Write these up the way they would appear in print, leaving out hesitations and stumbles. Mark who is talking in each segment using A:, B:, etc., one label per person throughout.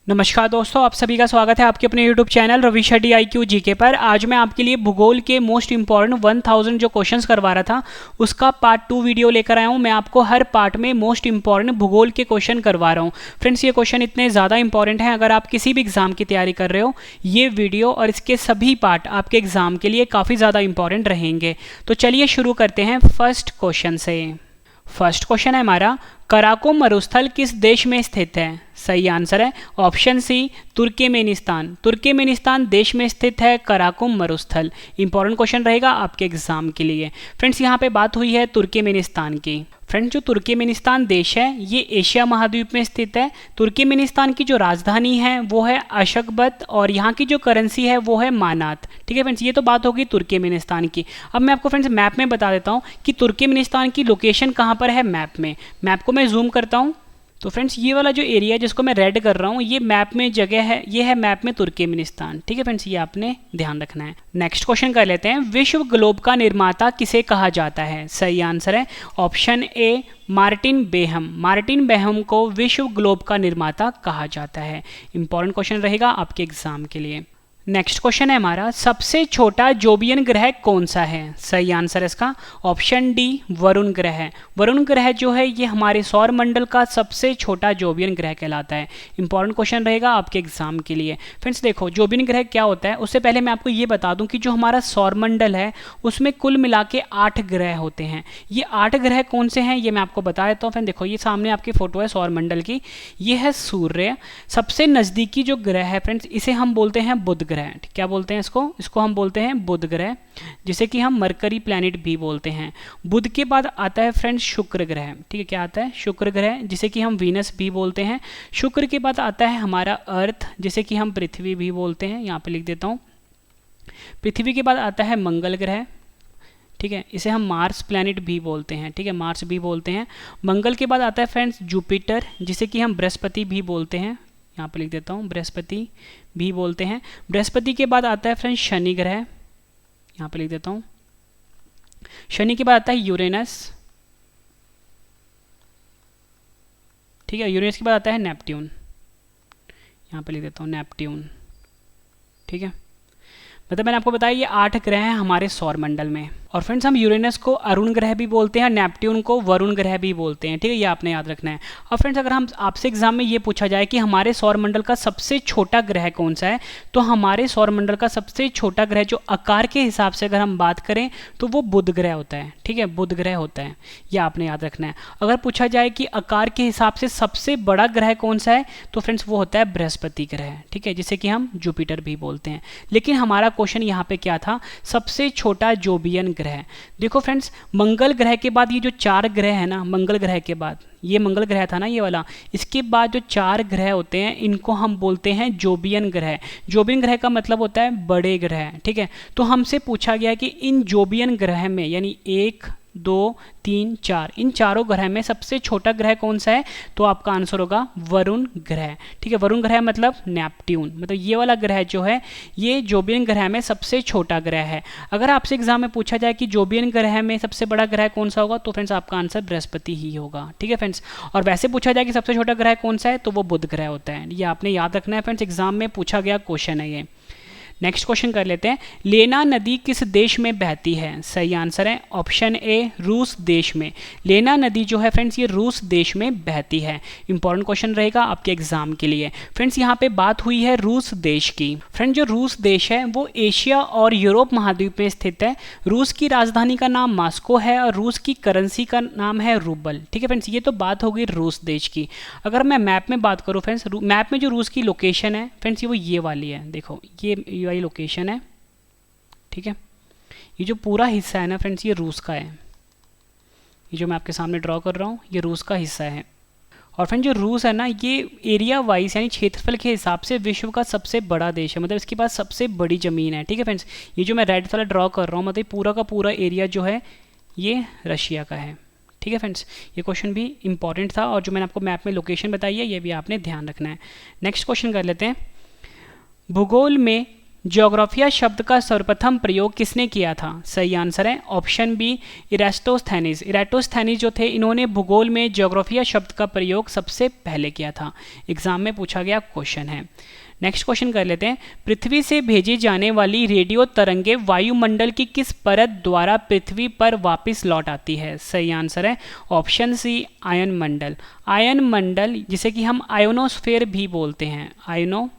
A: नमस्कार दोस्तों, आप सभी का स्वागत है आपके अपने YouTube channel Ravi Shetty IQ GK पर। आज मैं आपके लिए भूगोल के मोस्ट इंपॉर्टेंट 1000 जो क्वेश्चंस करवा रहा था उसका पार्ट 2 वीडियो लेकर आया हूं। मैं आपको हर पार्ट में मोस्ट इंपॉर्टेंट भूगोल के क्वेश्चन करवा रहा हूं। फ्रेंड्स, ये क्वेश्चन इतने ज़्यादा इंपॉर्टेंट हैं, अगर आप किसी भी एग्जाम की तैयारी कर रहे हो ये वीडियो और इसके सभी पार्ट आपके एग्जाम के लिए काफ़ी ज़्यादा इंपॉर्टेंट रहेंगे। तो चलिए शुरू करते हैं फर्स्ट क्वेश्चन से। फर्स्ट क्वेश्चन है हमारा, कराकोम मरुस्थल किस देश में स्थित है? सही आंसर है ऑप्शन सी, तुर्कमेनिस्तान। तुर्कमेनिस्तान देश में स्थित है कराकोम मरुस्थल। इंपॉर्टेंट क्वेश्चन रहेगा आपके एग्जाम के लिए। फ्रेंड्स, यहाँ पे बात हुई है तुर्कमेनिस्तान की। फ्रेंड्स, जो तुर्कमेनिस्तान देश है ये एशिया महाद्वीप में स्थित है। तुर्कमेनिस्तान की जो राजधानी है वो है अशखबत और यहाँ की जो करेंसी है वो है मानात। ठीक है फ्रेंड्स, ये तो बात होगी तुर्कमेनिस्तान की। अब मैं आपको फ्रेंड्स मैप में बता देता हूँ कि तुर्कमेनिस्तान की लोकेशन कहाँ पर है मैप में। मैप को मैं जूम करता हूँ तो फ्रेंड्स ये वाला जो एरिया जिसको मैं रेड कर रहा हूँ ये मैप में जगह है, ये है मैप में तुर्कमेनिस्तान। ठीक है फ्रेंड्स, ये आपने ध्यान रखना है। नेक्स्ट क्वेश्चन कर लेते हैं, विश्व ग्लोब का निर्माता किसे कहा जाता है? सही आंसर है option A, Martin Behaim. Martin Behaim को विश्व ग्लोब का निर्माता कहा जाता है। इंपॉर्टेंट क्वेश्चन रहेगा आपके एग्जाम के लिए। नेक्स्ट क्वेश्चन है हमारा, सबसे छोटा जोबियन ग्रह कौन सा है? सही आंसर है इसका ऑप्शन डी, वरुण ग्रह। वरुण ग्रह जो है ये हमारे सौर मंडल का सबसे छोटा जोबियन ग्रह कहलाता है। इंपॉर्टेंट क्वेश्चन रहेगा आपके एग्जाम के लिए। फ्रेंड्स देखो, जोबियन ग्रह क्या होता है उससे पहले मैं आपको ये बता दूं कि जो हमारा सौर मंडल है उसमें कुल मिला के 8 ग्रह होते हैं। ये 8 ग्रह कौन से हैं ये मैं आपको बता देता हूँ। फ्रेंड देखो, ये सामने आपकी फोटो है सौर मंडल की, ये है सूर्य। सबसे नज़दीकी जो ग्रह है फ्रेंड्स इसे हम बोलते हैं बुध ग्रह। क्या बोलते हैं इसको हम बोलते हैं बुध ग्रह, जिसे कि हम मरकरी प्लैनेट भी बोलते हैं। बुध के बाद आता है फ्रेंड्स शुक्र ग्रह। ठीक है, क्या आता है? शुक्र ग्रह, जिसे कि हम वीनस भी बोलते हैं। शुक्र के बाद आता है हमारा अर्थ, जिसे कि हम पृथ्वी भी बोलते हैं। यहाँ पे लिख देता हूँ। पृथ्वी के बाद आता है मंगल ग्रह। ठीक है, इसे हम मार्स प्लैनेट भी बोलते हैं। ठीक है, मार्स भी बोलते हैं। मंगल के बाद आता है फ्रेंड्स जुपिटर, जिसे कि हम बृहस्पति भी बोलते हैं। यहाँ पे लिख देता हूँ, बृहस्पति भी बोलते हैं। बृहस्पति के बाद आता है फ्रेंड्स शनि ग्रह। यहाँ पे लिख देता हूँ। शनि के बाद आता है यूरेनस। ठीक है, यूरेनस के बाद आता है नेपट्यून। यहाँ पे लिख देता हूँ नेपट्यून। ठीक है, मतलब मैंने आपको बताया ये 8 ग्रह हैं हमारे सौर मंडल में। और फ्रेंड्स, हम यूरेनस को अरुण ग्रह भी बोलते हैं और नेपट्यून को वरुण ग्रह भी बोलते हैं। ठीक है, ये आपने याद रखना है। और फ्रेंड्स, अगर हम आपसे एग्जाम में ये पूछा जाए कि हमारे सौर मंडल का सबसे छोटा ग्रह कौन सा है, तो हमारे सौर मंडल का सबसे छोटा ग्रह जो आकार के हिसाब से अगर हम बात करें तो वो बुध ग्रह होता है। ठीक है, बुध ग्रह होता है, ये आपने याद रखना है। अगर पूछा जाए कि आकार के हिसाब से सबसे बड़ा ग्रह कौन सा है, तो फ्रेंड्स वो होता है बृहस्पति ग्रह। ठीक है, जिसे कि हम जुपिटर भी बोलते हैं। लेकिन हमारा क्वेश्चन यहाँ पे क्या था? सबसे छोटा जोबियन ग्रह। देखो फ्रेंड्स, मंगल ग्रह के बाद ये जो 4 ग्रह है ना, मंगल ग्रह के बाद ये मंगल ग्रह था ना ये वाला, इसके बाद जो 4 ग्रह होते हैं इनको हम बोलते हैं जोबियन ग्रह। जोबियन ग्रह का मतलब होता है बड़े ग्रह। ठीक है, तो हमसे पूछा गया कि इन जोबियन ग्रह में यानी 1, 2, 3, 4 इन चारों ग्रह में सबसे छोटा ग्रह कौन सा है? तो आपका आंसर होगा वरुण ग्रह। ठीक है, वरुण ग्रह मतलब नेपट्यून, मतलब ये वाला ग्रह जो है ये जोबियन ग्रह में सबसे छोटा ग्रह है। अगर आपसे एग्जाम में पूछा जाए कि जोबियन ग्रह में सबसे बड़ा ग्रह कौन सा होगा, तो फ्रेंड्स आपका आंसर बृहस्पति ही होगा। ठीक है फ्रेंड्स, और वैसे पूछा जाए कि सबसे छोटा ग्रह कौन सा है, तो वो बुध ग्रह होता है। ये आपने याद रखना है फ्रेंड्स, एग्जाम में पूछा गया क्वेश्चन है ये। नेक्स्ट क्वेश्चन कर लेते हैं, लेना नदी किस देश में बहती है? सही आंसर है ऑप्शन ए, रूस देश में। लेना नदी जो है फ्रेंड्स ये रूस देश में बहती है। इंपॉर्टेंट क्वेश्चन रहेगा आपके एग्जाम के लिए। फ्रेंड्स, यहाँ पे बात हुई है रूस देश की। फ्रेंड्स, जो रूस देश है वो एशिया और यूरोप महाद्वीप में स्थित है। रूस की राजधानी का नाम मॉस्को है और रूस की करेंसी का नाम है रूबल। ठीक है फ्रेंड्स, ये तो बात होगी रूस देश की। अगर मैं मैप में बात करूँ फ्रेंड्स, मैप में जो रूस की लोकेशन है फ्रेंड्स वो ये वाली है। देखो, ये वाली लोकेशन है। ठीक है, ये जो पूरा हिस्सा है ना फ्रेंड्स ये रूस का है। ये जो मैं आपके सामने ड्रॉ कर रहा हूँ ये रूस का हिस्सा है। और फ्रेंड, जो रूस है ना ये एरिया वाइज यानी क्षेत्रफल के हिसाब से विश्व का सबसे बड़ा देश है, मतलब इसके पास सबसे बड़ी ज़मीन है। ठीक है फ्रेंड्स, ये जो मैं रेड वाला ड्रॉ कर रहा हूँ मतलब पूरा का पूरा एरिया जो है ये रशिया का है। ठीक है फ्रेंड्स, ये क्वेश्चन भी इंपॉर्टेंट था और जो मैंने आपको मैप में लोकेशन बताई है ये भी आपने ध्यान रखना है। नेक्स्ट क्वेश्चन कर लेते हैं, भूगोल में ज्योग्राफिया शब्द का सर्वप्रथम प्रयोग किसने किया था? सही आंसर है ऑप्शन बी इराटोस्थेनीज। इराटोस्थेनीज जो थे इन्होंने भूगोल में ज्योग्राफिया शब्द का प्रयोग सबसे पहले किया था। एग्जाम में पूछा गया क्वेश्चन है। नेक्स्ट क्वेश्चन कर लेते हैं। पृथ्वी से भेजी जाने वाली रेडियो तरंगे वायुमंडल की किस परत द्वारा पृथ्वी पर वापस लौट आती है? सही आंसर है ऑप्शन सी आयन मंडल। आयन मंडल जिसे कि हम आयोनोस्फेयर भी बोलते हैं,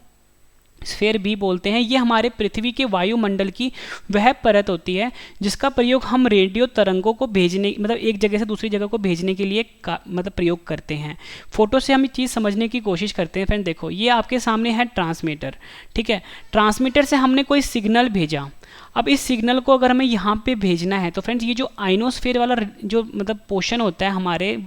A: स्फेयर भी बोलते हैं, ये हमारे पृथ्वी के वायुमंडल की वह परत होती है जिसका प्रयोग हम रेडियो तरंगों को भेजने मतलब एक जगह से दूसरी जगह को भेजने के लिए मतलब प्रयोग करते हैं। फोटो से हम ये चीज़ समझने की कोशिश करते हैं। फ्रेंड देखो ये आपके सामने है ट्रांसमीटर, ठीक है। ट्रांसमीटर से हमने कोई सिग्नल भेजा। अब इस सिग्नल को अगर हमें यहाँ पे भेजना है तो फ्रेंड्स ये जो आइनोस्फेयर वाला जो मतलब पोर्शन होता है हमारे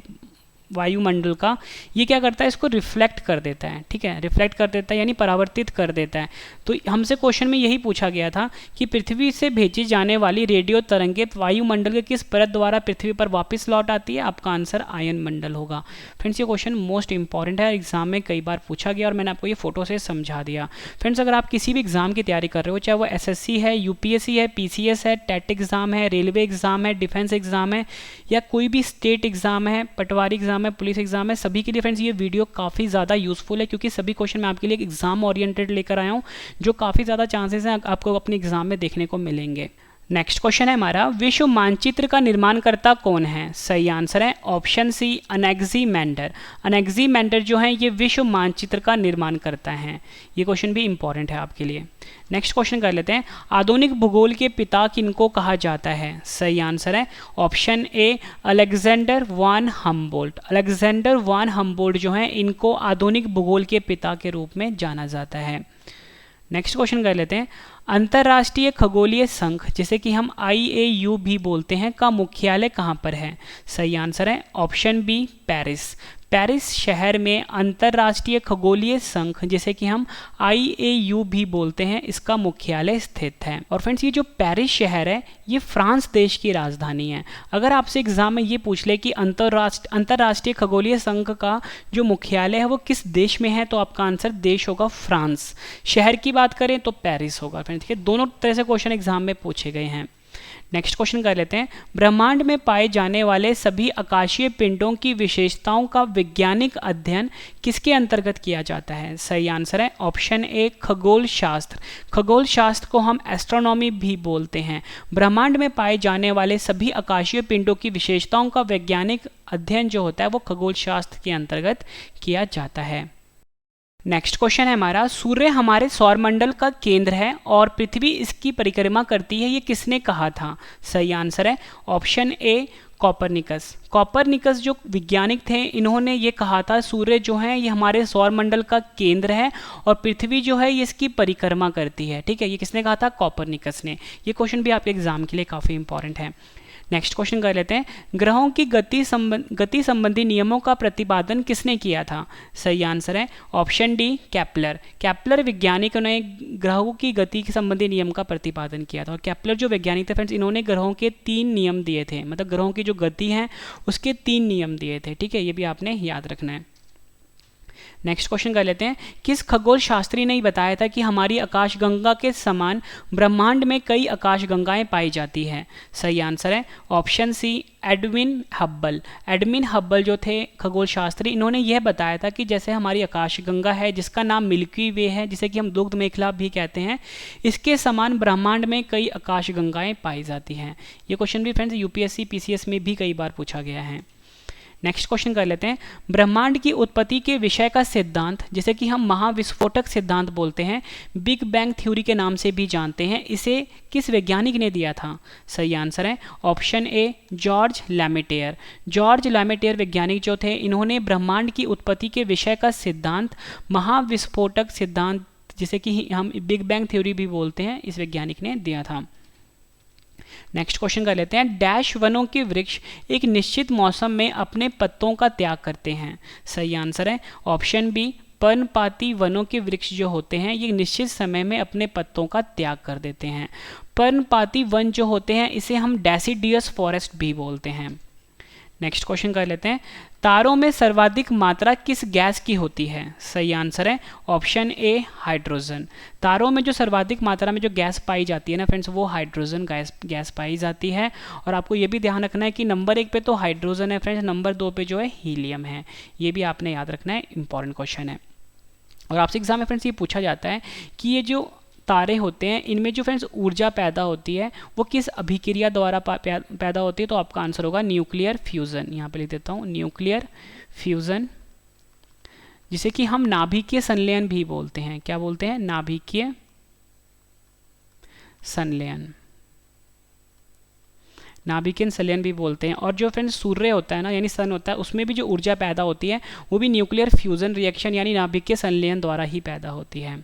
A: वायुमंडल का, ये क्या करता है, इसको रिफ्लेक्ट कर देता है, ठीक है। रिफ्लेक्ट कर देता है यानी परावर्तित कर देता है। तो हमसे क्वेश्चन में यही पूछा गया था कि पृथ्वी से भेजी जाने वाली रेडियो तरंगे वायुमंडल के किस परत द्वारा पृथ्वी पर वापस लौट आती है? आपका आंसर आयन मंडल होगा। फ्रेंड्स ये क्वेश्चन मोस्ट इंपॉर्टेंट है, एग्जाम में कई बार पूछा गया और मैंने आपको ये फोटो से समझा दिया। फ्रेंड्स अगर आप किसी भी एग्जाम की तैयारी कर रहे हो, चाहे वो SSC है, UPSC है, PCS है, टेट एग्जाम है, रेलवे एग्जाम है, डिफेंस एग्जाम है, या कोई भी स्टेट एग्जाम है, पटवारी एग्जाम है, पुलिस एग्जाम है, सभी के लिए फ्रेंड्स ये वीडियो काफ़ी ज़्यादा यूजफुल है क्योंकि सभी क्वेश्चन मैं आपके लिए एग्जाम ओरिएंटेड लेकर आया हूँ जो काफ़ी ज़्यादा चांसेस हैं आपको अपने एग्जाम में देखने को मिलेंगे। नेक्स्ट क्वेश्चन है हमारा, विश्व मानचित्र का निर्माणकर्ता कौन है? सही आंसर है ऑप्शन सी अनेक्सिमेंडर। अनेक्सिमेंडर जो है ये विश्व मानचित्र का निर्माण करता है। ये क्वेश्चन भी इंपॉर्टेंट है आपके लिए। नेक्स्ट क्वेश्चन कर लेते हैं, आधुनिक भूगोल के पिता किनको कहा जाता है? सही आंसर है option A Alexander one Humboldt. Alexander one Humboldt जो है इनको आधुनिक भूगोल के पिता के रूप में जाना जाता है। नेक्स्ट क्वेश्चन कर लेते हैं, अंतर्राष्ट्रीय खगोलीय संघ जिसे कि हम IAU भी बोलते हैं का मुख्यालय कहाँ पर है? सही आंसर है ऑप्शन बी पेरिस। पेरिस शहर में अंतर्राष्ट्रीय खगोलीय संघ जिसे कि हम IAU भी बोलते हैं इसका मुख्यालय स्थित है। और फ्रेंड्स ये जो पेरिस शहर है ये फ्रांस देश की राजधानी है। अगर आपसे एग्जाम में ये पूछ ले कि अंतर्राष्ट्रीय खगोलीय संघ का जो मुख्यालय है वो किस देश में है तो आपका आंसर देश होगा फ्रांस। शहर की बात करें तो पेरिस होगा। फ्रेंड्स ठीक है, दोनों तरह से क्वेश्चन एग्जाम में पूछे गए हैं। नेक्स्ट क्वेश्चन कर लेते हैं, ब्रह्मांड में पाए जाने वाले सभी आकाशीय पिंडों की विशेषताओं का वैज्ञानिक अध्ययन किसके अंतर्गत किया जाता है? सही आंसर है ऑप्शन ए खगोल शास्त्र। खगोल शास्त्र को हम एस्ट्रोनॉमी भी बोलते हैं। ब्रह्मांड में पाए जाने वाले सभी आकाशीय पिंडों की विशेषताओं का वैज्ञानिक अध्ययन जो होता है वो खगोल शास्त्र के अंतर्गत किया जाता है। नेक्स्ट क्वेश्चन है हमारा, सूर्य हमारे सौरमंडल का केंद्र है और पृथ्वी इसकी परिक्रमा करती है, ये किसने कहा था? सही आंसर है ऑप्शन ए कॉपरनिकस। कॉपरनिकस जो वैज्ञानिक थे इन्होंने ये कहा था सूर्य जो है ये हमारे सौरमंडल का केंद्र है और पृथ्वी जो है ये इसकी परिक्रमा करती है। ठीक है, ये किसने कहा था? कॉपरनिकस ने। ये क्वेश्चन भी आपके एग्जाम के लिए काफ़ी इंपॉर्टेंट है। नेक्स्ट क्वेश्चन कर लेते हैं, ग्रहों की गति संबंधी नियमों का प्रतिपादन किसने किया था? सही आंसर है ऑप्शन डी केपलर। केपलर वैज्ञानिक ने ग्रहों की गति के संबंधी नियम का प्रतिपादन किया था। और केपलर जो वैज्ञानिक थे फ्रेंड्स इन्होंने ग्रहों के 3 नियम दिए थे, मतलब ग्रहों की जो गति है उसके 3 नियम दिए थे। ठीक है, ये भी आपने याद रखना है। नेक्स्ट क्वेश्चन कर लेते हैं, किस खगोल शास्त्री ने बताया था कि हमारी आकाशगंगा के समान ब्रह्मांड में कई आकाशगंगाएं पाई जाती हैं? सही आंसर है option C Edwin Hubble. Edwin Hubble जो थे खगोल शास्त्री इन्होंने यह बताया था कि जैसे हमारी आकाशगंगा है जिसका नाम मिल्की वे है, जिसे कि हम दुग्ध मेखला भी कहते हैं, इसके समान ब्रह्मांड में कई आकाशगंगाएं पाई जाती हैं। ये क्वेश्चन भी फ्रेंड्स UPSC PCS में भी कई बार पूछा गया है। नेक्स्ट क्वेश्चन कर लेते हैं, ब्रह्मांड की उत्पत्ति के विषय का सिद्धांत जिसे कि हम महाविस्फोटक सिद्धांत बोलते हैं, बिग बैंग थ्योरी के नाम से भी जानते हैं, इसे किस वैज्ञानिक ने दिया था? सही आंसर है ऑप्शन ए जॉर्ज लैमेटेयर। जॉर्ज लैमेटेयर वैज्ञानिक जो थे इन्होंने ब्रह्मांड की उत्पत्ति के विषय का सिद्धांत महाविस्फोटक सिद्धांत जिसे कि हम बिग बैंग थ्योरी भी बोलते हैं, इस वैज्ञानिक ने दिया था। नेक्स्ट क्वेश्चन कर लेते हैं, डैश वनों के वृक्ष एक निश्चित मौसम में अपने पत्तों का त्याग करते हैं? सही आंसर है ऑप्शन बी पर्णपाती वनों के वृक्ष जो होते हैं ये निश्चित समय में अपने पत्तों का त्याग कर देते हैं। पर्णपाती वन जो होते हैं इसे हम डेसिडियस फॉरेस्ट भी बोलते हैं। नेक्स्ट क्वेश्चन कर लेते हैं, तारों में सर्वाधिक मात्रा किस गैस की होती है? सही आंसर है ऑप्शन ए हाइड्रोजन। तारों में जो सर्वाधिक मात्रा में जो गैस पाई जाती है ना फ्रेंड्स, वो हाइड्रोजन गैस पाई जाती है। और आपको ये भी ध्यान रखना है कि नंबर 1 पे तो हाइड्रोजन है फ्रेंड्स, नंबर 2 पे जो है हीलियम है। ये भी आपने याद रखना है, इंपॉर्टेंट क्वेश्चन है। और आपसे एग्जाम में फ्रेंड्स ये पूछा जाता है कि ये जो तारे होते हैं इनमें जो फ्रेंड्स ऊर्जा पैदा होती है वो किस अभिक्रिया द्वारा पैदा होती है? तो आपका आंसर होगा न्यूक्लियर फ्यूज़न। यहाँ पे लिख देता हूँ न्यूक्लियर फ्यूज़न, जिसे कि हम नाभिकीय संलयन भी बोलते हैं। क्या बोलते हैं? नाभिकीय संलयन, नाभिकीय संलयन भी बोलते हैं। और जो फ्रेंड्स सूर्य होता है ना, यानी सन होता है, उसमें भी जो ऊर्जा पैदा होती है वो भी न्यूक्लियर फ्यूजन रिएक्शन यानी नाभिकीय संलयन द्वारा ही पैदा होती है।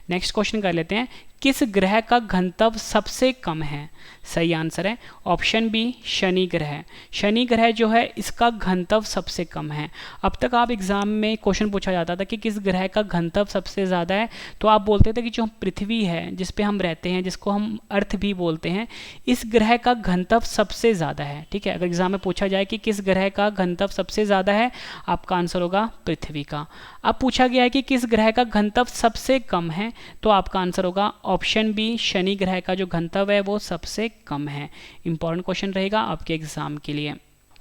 A: नेक्स्ट क्वेश्चन कर लेते हैं, किस ग्रह का घनत्व सबसे कम है? सही आंसर है ऑप्शन बी शनि ग्रह। शनि ग्रह जो है इसका घनत्व सबसे कम है। अब तक आप एग्जाम में क्वेश्चन पूछा जाता था कि किस ग्रह का घनत्व सबसे ज़्यादा है, तो आप बोलते थे कि जो पृथ्वी है जिस पे हम रहते हैं, जिसको हम अर्थ भी बोलते हैं, इस ग्रह का घनत्व सबसे ज़्यादा है। ठीक है, अगर एग्जाम में पूछा जाए कि किस ग्रह का घनत्व सबसे ज़्यादा है, आपका आंसर होगा पृथ्वी का। अब पूछा गया है कि किस ग्रह का घनत्व सबसे कम है, तो आपका आंसर होगा ऑप्शन बी शनि ग्रह का जो घनत्व है वो सबसे कम है। इंपॉर्टेंट क्वेश्चन रहेगा आपके एग्जाम के लिए।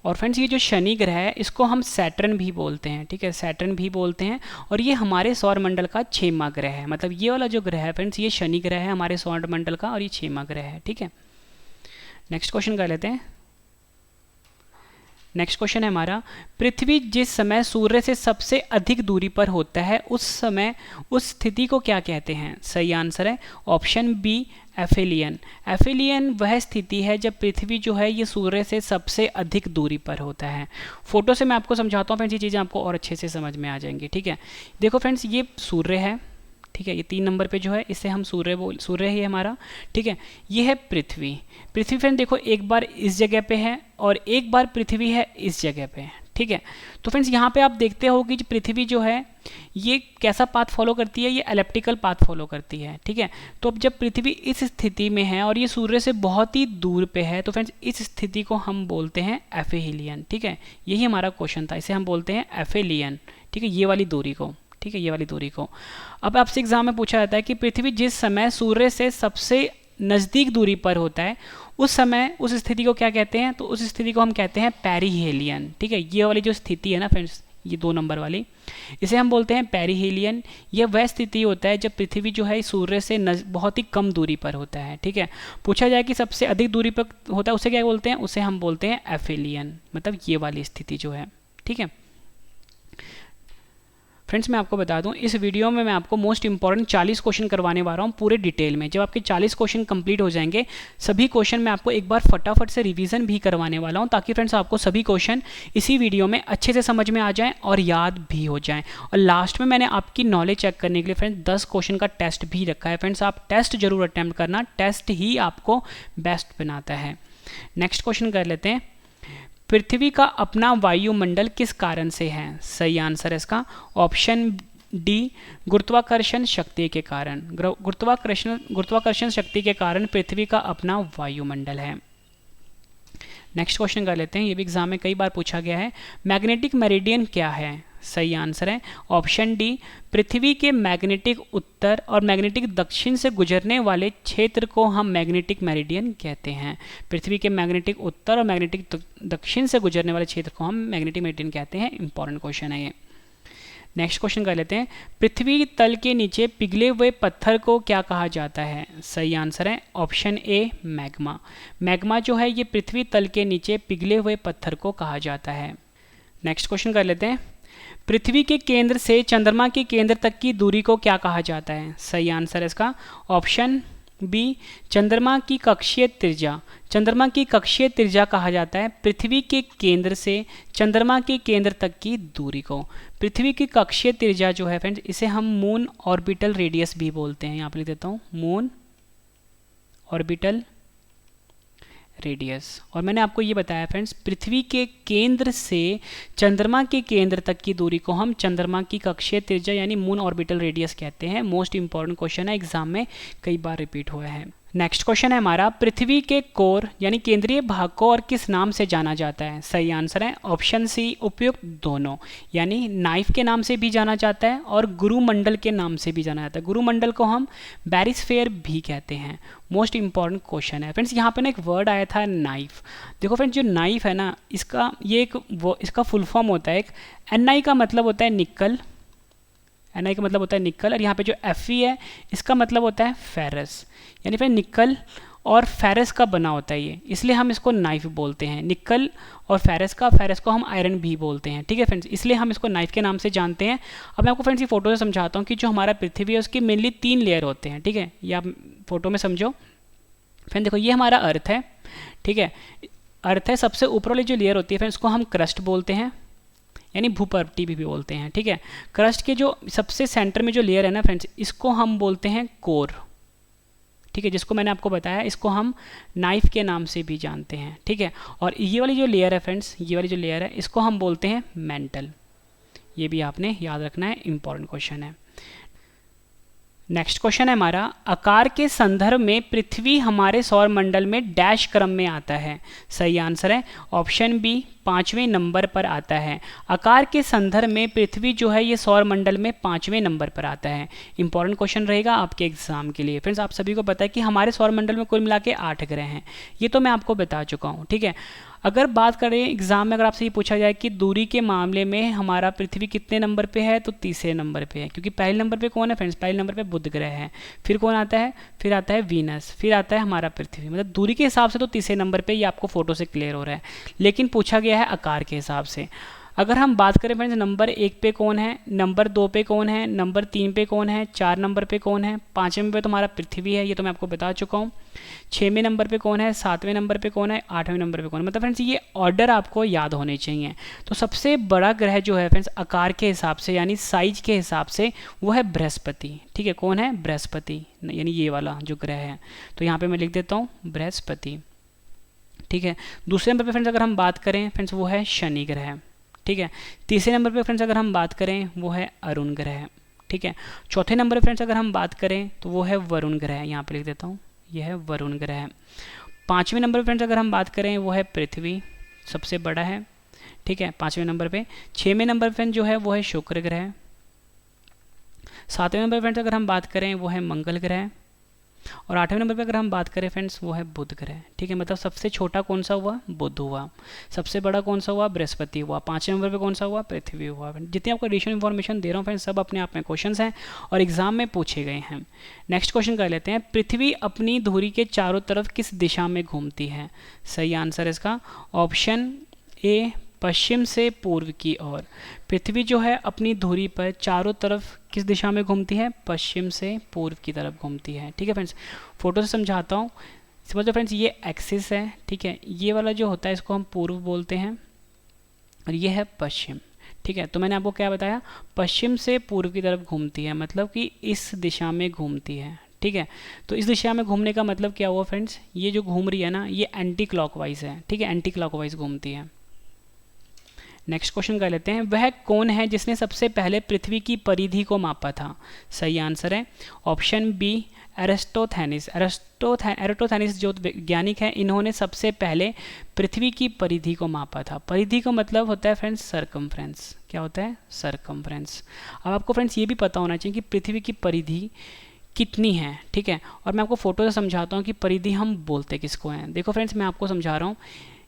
A: और फ्रेंड्स ये जो शनि ग्रह है इसको हम सैटर्न भी बोलते हैं। ठीक है, सैटर्न भी बोलते हैं। और ये हमारे सौरमंडल का 6वां ग्रह है। मतलब ये वाला जो ग्रह है फ्रेंड्स, ये शनि ग्रह है हमारे सौरमंडल का, और ये 6वां ग्रह है। ठीक है, नेक्स्ट क्वेश्चन कर लेते हैं। नेक्स्ट क्वेश्चन है हमारा, पृथ्वी जिस समय सूर्य से सबसे अधिक दूरी पर होता है उस समय उस स्थिति को क्या कहते हैं? सही आंसर है ऑप्शन बी एफेलियन। एफेलियन वह स्थिति है जब पृथ्वी जो है ये सूर्य से सबसे अधिक दूरी पर होता है। फोटो से मैं आपको समझाता हूँ फ्रेंड्स, ये चीज़ें आपको और अच्छे से समझ में आ जाएंगी। ठीक है, देखो फ्रेंड्स ये सूर्य है। ठीक है, ये 3 नंबर पे जो है इसे हम सूर्य ही है हमारा। ठीक है, ये है पृथ्वी। पृथ्वी फ्रेंड देखो एक बार इस जगह पे है और एक बार पृथ्वी है इस जगह पे। ठीक है, तो फ्रेंड्स यहाँ पे आप देखते हो कि पृथ्वी जो है ये कैसा पाथ फॉलो करती है? ये एलिप्टिकल पाथ फॉलो करती है। ठीक है, तो अब जब पृथ्वी इस स्थिति में है और ये सूर्य से बहुत ही दूर पे है, तो फ्रेंड्स इस स्थिति को हम बोलते हैं एफेलियन। ठीक है, यही हमारा क्वेश्चन था, इसे हम बोलते हैं एफेलियन। ठीक है, ये वाली दूरी को। ठीक है, ये वाली दूरी को। अब आपसे एग्जाम में पूछा जाता है कि पृथ्वी जिस समय सूर्य से सबसे नज़दीक दूरी पर होता है उस समय उस स्थिति को क्या कहते हैं? तो उस स्थिति को हम कहते हैं पेरिहेलियन। ठीक है, ये वाली जो स्थिति है ना फ्रेंड्स, ये 2 नंबर वाली, इसे हम बोलते हैं पेरिहेलियन। यह वह स्थिति होता है जब पृथ्वी जो है सूर्य से बहुत ही कम दूरी पर होता है। ठीक है, पूछा जाए कि सबसे अधिक दूरी पर होता है उसे क्या बोलते हैं? उसे हम बोलते हैं एफेलियन, मतलब ये वाली स्थिति जो है। ठीक है फ्रेंड्स, मैं आपको बता दूं इस वीडियो में मैं आपको मोस्ट इंपॉर्टेंट 40 क्वेश्चन करवाने वाला हूं पूरे डिटेल में। जब आपके 40 क्वेश्चन कंप्लीट हो जाएंगे, सभी क्वेश्चन मैं आपको एक बार फटाफट से रिवीजन भी करवाने वाला हूं, ताकि फ्रेंड्स आपको सभी क्वेश्चन इसी वीडियो में अच्छे से समझ में आ जाएं और याद भी हो जाएं। और लास्ट में मैंने आपकी नॉलेज चेक करने के लिए फ्रेंड्स 10 क्वेश्चन का टेस्ट भी रखा है। फ्रेंड्स आप टेस्ट जरूर अटैम्प्ट करना, टेस्ट ही आपको बेस्ट बनाता है। नेक्स्ट क्वेश्चन कर लेते हैं, पृथ्वी का अपना वायुमंडल किस कारण से है? सही आंसर है इसका ऑप्शन डी गुरुत्वाकर्षण शक्ति के कारण। गुरुत्वाकर्षण शक्ति के कारण पृथ्वी का अपना वायुमंडल है। नेक्स्ट क्वेश्चन कर लेते हैं, ये भी एग्जाम में कई बार पूछा गया है, मैग्नेटिक मेरिडियन क्या है? सही आंसर है ऑप्शन डी पृथ्वी के मैग्नेटिक उत्तर और मैग्नेटिक दक्षिण से गुजरने वाले क्षेत्र को हम मैग्नेटिक मेरिडियन कहते हैं। पृथ्वी के मैग्नेटिक उत्तर और मैग्नेटिक दक्षिण से गुजरने वाले क्षेत्र को हम मैग्नेटिक मेरिडियन कहते हैं। इंपॉर्टेंट क्वेश्चन है ये। नेक्स्ट क्वेश्चन कर लेते हैं, पृथ्वी तल के नीचे पिघले हुए पत्थर को क्या कहा जाता है? सही आंसर है ऑप्शन ए मैग्मा। मैग्मा जो है ये पृथ्वी तल के नीचे पिघले हुए पत्थर को कहा जाता है। नेक्स्ट क्वेश्चन कर लेते हैं, पृथ्वी के केंद्र से चंद्रमा के केंद्र तक की दूरी को क्या कहा जाता है? सही आंसर है इसका ऑप्शन बी चंद्रमा की कक्षीय त्रिज्या। चंद्रमा की कक्षीय त्रिज्या कहा जाता है पृथ्वी के केंद्र से चंद्रमा के केंद्र तक की दूरी को। पृथ्वी की कक्षीय त्रिज्या जो है फ्रेंड्स, इसे हम मून ऑर्बिटल रेडियस भी बोलते हैं। यहाँ पर लिख देता हूँ मून ऑर्बिटल रेडियस। और मैंने आपको ये बताया फ्रेंड्स, पृथ्वी के केंद्र से चंद्रमा के केंद्र तक की दूरी को हम चंद्रमा की कक्षीय त्रिज्या यानी मून ऑर्बिटल रेडियस कहते हैं। मोस्ट इंपॉर्टेंट क्वेश्चन है, एग्जाम में कई बार रिपीट हुआ है। नेक्स्ट क्वेश्चन है हमारा, पृथ्वी के कोर यानी केंद्रीय भाग को और किस नाम से जाना जाता है? सही आंसर है ऑप्शन सी उपयुक्त दोनों, यानी नाइफ के नाम से भी जाना जाता है और गुरुमंडल के नाम से भी जाना जाता है। गुरुमंडल को हम बैरिस्फेयर भी कहते हैं। मोस्ट इंपॉर्टेंट क्वेश्चन है फ्रेंड्स। यहाँ पे ना एक वर्ड आया था नाइफ। देखो फ्रेंड्स, जो नाइफ है ना, इसका फुल फॉर्म होता है एक Ni का मतलब होता है निकल, Ni का मतलब होता है निकल, और यहाँ पे जो Fe है इसका मतलब होता है फेरस, यानी फिर निकल और फेरस का बना होता है ये, इसलिए हम इसको नाइफ बोलते हैं। निकल और फेरस को हम आयरन भी बोलते हैं। ठीक है फ्रेंड्स, इसलिए हम इसको नाइफ के नाम से जानते हैं। अब मैं आपको फ्रेंड्स ये फोटो से समझाता हूँ कि जो हमारा पृथ्वी है उसकी मेनली 3 लेयर होते हैं। ठीक है, ये आप फोटो में समझो। फ्रेंड देखो, ये हमारा अर्थ है। ठीक है, अर्थ है, सबसे ऊपर वाली जो लेयर होती है फ्रेंड्स उसको हम क्रस्ट बोलते हैं, यानी भूपर्वती भी बोलते हैं। ठीक है, क्रस्ट के जो सबसे सेंटर में जो लेयर है ना फ्रेंड्स, इसको हम बोलते हैं कोर। ठीक है, जिसको मैंने आपको बताया, इसको हम नाइफ के नाम से भी जानते हैं। ठीक है, और ये वाली जो लेयर है फ्रेंड्स, ये वाली जो लेयर है इसको हम बोलते हैं मेंटल। ये भी आपने याद रखना है, इंपॉर्टेंट क्वेश्चन है। नेक्स्ट क्वेश्चन है हमारा, आकार के संदर्भ में पृथ्वी हमारे सौर मंडल में डैश क्रम में आता है? सही आंसर है ऑप्शन बी 5वें नंबर पर आता है। आकार के संदर्भ में पृथ्वी जो है ये सौर मंडल में 5वें नंबर पर आता है। इंपॉर्टेंट क्वेश्चन रहेगा आपके एग्जाम के लिए। फ्रेंड्स, आप सभी को पता है कि हमारे सौर मंडल में कुल मिला के 8 ग्रह हैं, ये तो मैं आपको बता चुका हूँ। ठीक है, अगर बात करें एग्जाम में, अगर आपसे ये पूछा जाए कि दूरी के मामले में हमारा पृथ्वी कितने नंबर पे है, तो तीसरे नंबर पे है, क्योंकि पहले नंबर पे कौन है फ्रेंड्स? पहले नंबर पे बुध ग्रह है, फिर कौन आता है? फिर आता है वीनस, फिर आता है हमारा पृथ्वी। मतलब दूरी के हिसाब से तो तीसरे नंबर पे, ये आपको फोटो से क्लियर हो रहा है, लेकिन पूछा गया है आकार के हिसाब से। अगर हम बात करें फ्रेंड्स, नंबर 1 पे कौन है, नंबर 2 पे कौन है, नंबर 3 पे कौन है, 4 नंबर पे कौन है, 5वें पे तो हमारा पृथ्वी है, ये तो मैं आपको बता चुका हूँ। 6वें नंबर पे कौन है, 7वें नंबर पे कौन है, 8वें नंबर पे कौन है। मतलब फ्रेंड्स ये ऑर्डर आपको याद होने चाहिए। तो सबसे बड़ा ग्रह जो है फ्रेंड्स आकार के हिसाब से यानी साइज के हिसाब से वो है बृहस्पति। ठीक है, कौन है? बृहस्पति, यानी ये वाला जो ग्रह है। तो यहाँ पे मैं लिख देता हूँ बृहस्पति। ठीक है, दूसरे नंबर पे फ्रेंड्स अगर हम बात करें फ्रेंड्स, वो है शनि ग्रह। ठीक है, तीसरे नंबर पे फ्रेंड्स अगर हम बात करें वो है अरुण ग्रह। ठीक है, चौथे नंबर पे फ्रेंड्स अगर हम बात करें तो वो है वरुण ग्रह, यहाँ पे लिख देता हूँ, ये है वरुण ग्रह। 5वें नंबर पे फ्रेंड्स अगर हम बात करें वो है पृथ्वी, सबसे बड़ा है। ठीक है, 5वें नंबर पे। 6वें नंबर पे जो है वो है शुक्र ग्रह। 7वें नंबर फ्रेंड्स अगर हम बात करें वो है मंगल ग्रह, और 8वें नंबर पे अगर हम बात करें फ्रेंड्स वो है बुध ग्रह। ठीक है, मतलब सबसे छोटा कौन सा हुआ? बुध हुआ। सबसे बड़ा कौन सा हुआ? बृहस्पति हुआ। 5वें नंबर पे कौन सा हुआ? पृथ्वी हुआ। जितनी आपको एडिशनल इन्फॉर्मेशन दे रहा हूँ फ्रेंड्स, सब अपने आप में क्वेश्चंस हैं और एग्जाम में पूछे गए हैं। नेक्स्ट क्वेश्चन कर लेते हैं, पृथ्वी अपनी धुरी के चारों तरफ किस दिशा में घूमती है? सही आंसर इसका ऑप्शन ए पश्चिम से पूर्व की ओर। पृथ्वी जो है अपनी धुरी पर चारों तरफ किस दिशा में घूमती है? पश्चिम से पूर्व की तरफ घूमती है। ठीक है फ्रेंड्स, फोटो से समझाता हूँ, समझो फ्रेंड्स, ये एक्सिस है। ठीक है, ये वाला जो होता है इसको हम पूर्व बोलते हैं और ये है पश्चिम। ठीक है, तो मैंने आपको क्या बताया? पश्चिम से पूर्व की तरफ घूमती है, मतलब कि इस दिशा में घूमती है। ठीक है, तो इस दिशा में घूमने का मतलब क्या हुआ फ्रेंड्स? ये जो घूम रही है ना, ये एंटी क्लॉकवाइज है। ठीक है, एंटी क्लॉकवाइज घूमती है। नेक्स्ट क्वेश्चन कर लेते हैं, वह कौन है जिसने सबसे पहले पृथ्वी की परिधि को मापा था? सही आंसर है ऑप्शन बी एरिस्टोथेनिस। एरिस्टोथेनिस जो वैज्ञानिक है, इन्होंने सबसे पहले पृथ्वी की परिधि को मापा था। परिधि का मतलब होता है फ्रेंड्स सरकमफ्रेंस। क्या होता है? सरकमफ्रेंस। अब आपको फ्रेंड्स ये भी पता होना चाहिए कि पृथ्वी की परिधि कितनी है। ठीक है, और मैं आपको फोटो से समझाता हूँ कि परिधि हम बोलते किसको हैं। देखो फ्रेंड्स, मैं आपको समझा रहा हूँ,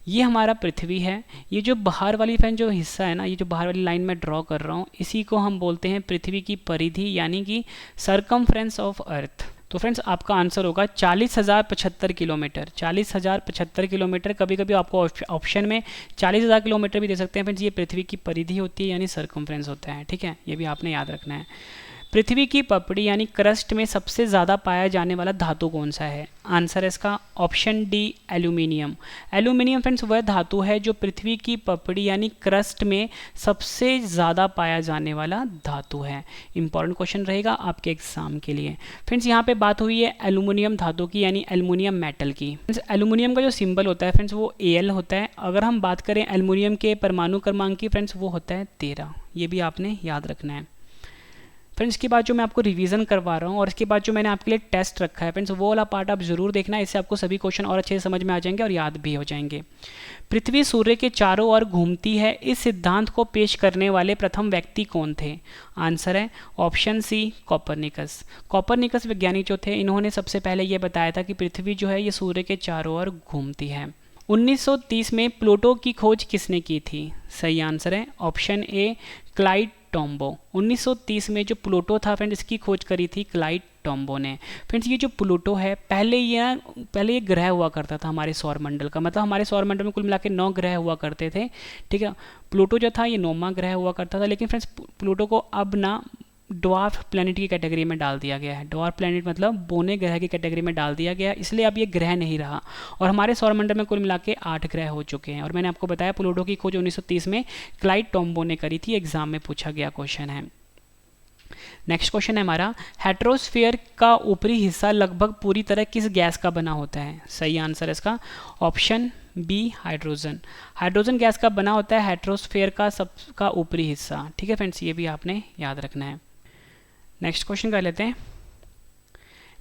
A: ये हमारा पृथ्वी है। ये जो बाहर वाली फ्रेंड जो हिस्सा है ना, ये जो बाहर वाली लाइन में ड्रॉ कर रहा हूँ, इसी को हम बोलते हैं पृथ्वी की परिधि, यानी कि सरकमफ्रेंस ऑफ अर्थ। तो फ्रेंड्स आपका आंसर होगा 40,075 किलोमीटर। 40,075 किलोमीटर। कभी कभी आपको ऑप्शन में 40,000 किलोमीटर भी दे सकते हैं फ्रेंड्स। ये पृथ्वी की परिधि होती है, यानी सरकमफ्रेंस होता है। ठीक है, ये भी आपने याद रखना है। पृथ्वी की पपड़ी यानी क्रस्ट में सबसे ज़्यादा पाया जाने वाला धातु कौन सा है? आंसर है इसका option D aluminium. Aluminium friends वह धातु है जो पृथ्वी की पपड़ी यानी क्रस्ट में सबसे ज़्यादा पाया जाने वाला धातु है। इंपॉर्टेंट क्वेश्चन रहेगा आपके एग्जाम के लिए। फ्रेंड्स यहाँ पे बात हुई है एल्यूमिनियम धातु की, यानी एल्यूमिनियम मेटल की। फ्रेंड्स एल्यूमिनियम का जो सिंबल होता है फ्रेंड्स वो Al होता है। अगर हम बात करें एल्यूमिनियम के परमाणु क्रमांक की फ्रेंड्स, वो होता है 13। ये भी आपने याद रखना है। फ्रेंड्स इसके बाद जो मैं आपको रिवीजन करवा रहा हूँ और इसके बाद जो मैंने आपके लिए टेस्ट रखा है फ्रेंड्स, वो वाला पार्ट आप जरूर देखना, इससे आपको सभी क्वेश्चन और अच्छे से समझ में आ जाएंगे और याद भी हो जाएंगे। पृथ्वी सूर्य के चारों ओर घूमती है, इस सिद्धांत को पेश करने वाले प्रथम व्यक्ति कौन थे? आंसर है ऑप्शन सी कोपरनिकस। कोपरनिकस वैज्ञानिक जो थे, इन्होंने सबसे पहले ये बताया था कि पृथ्वी जो है ये सूर्य के चारों ओर घूमती है। 1930 में प्लूटो की खोज किसने की थी? सही आंसर है ऑप्शन ए क्लाइड टॉम्बो। 1930 में जो प्लूटो था फ्रेंड्स, इसकी खोज करी थी क्लाइड टॉम्बो ने। फ्रेंड्स ये जो प्लूटो है, पहले ये ग्रह हुआ करता था हमारे सौरमंडल का, मतलब हमारे सौरमंडल में कुल मिला के 9 ग्रह हुआ करते थे, ठीक है। प्लूटो जो था ये 9वां ग्रह हुआ करता था, लेकिन फ्रेंड्स प्लूटो को अब ना ड्वार्फ प्लैनेट की कैटेगरी में डाल दिया गया है। ड्वार्फ प्लैनेट मतलब बोने ग्रह की कैटेगरी में डाल दिया गया, इसलिए अब ये ग्रह नहीं रहा। और हमारे सौरमंडल में कुल मिला के 8 ग्रह हो चुके हैं। और मैंने आपको बताया प्लूटो की खोज 1930 में क्लाइड टॉम्बो ने करी थी, एग्जाम में पूछा गया क्वेश्चन है। नेक्स्ट क्वेश्चन है हमारा, हेट्रोस्फीयर का ऊपरी हिस्सा लगभग पूरी तरह किस गैस का बना होता है? सही आंसर है इसका option B hydrogen. Hydrogen gas का बना होता है हेट्रोस्फीयर का ऊपरी हिस्सा, ठीक है फ्रेंड्स, ये भी आपने याद रखना है। नेक्स्ट क्वेश्चन कर लेते हैं,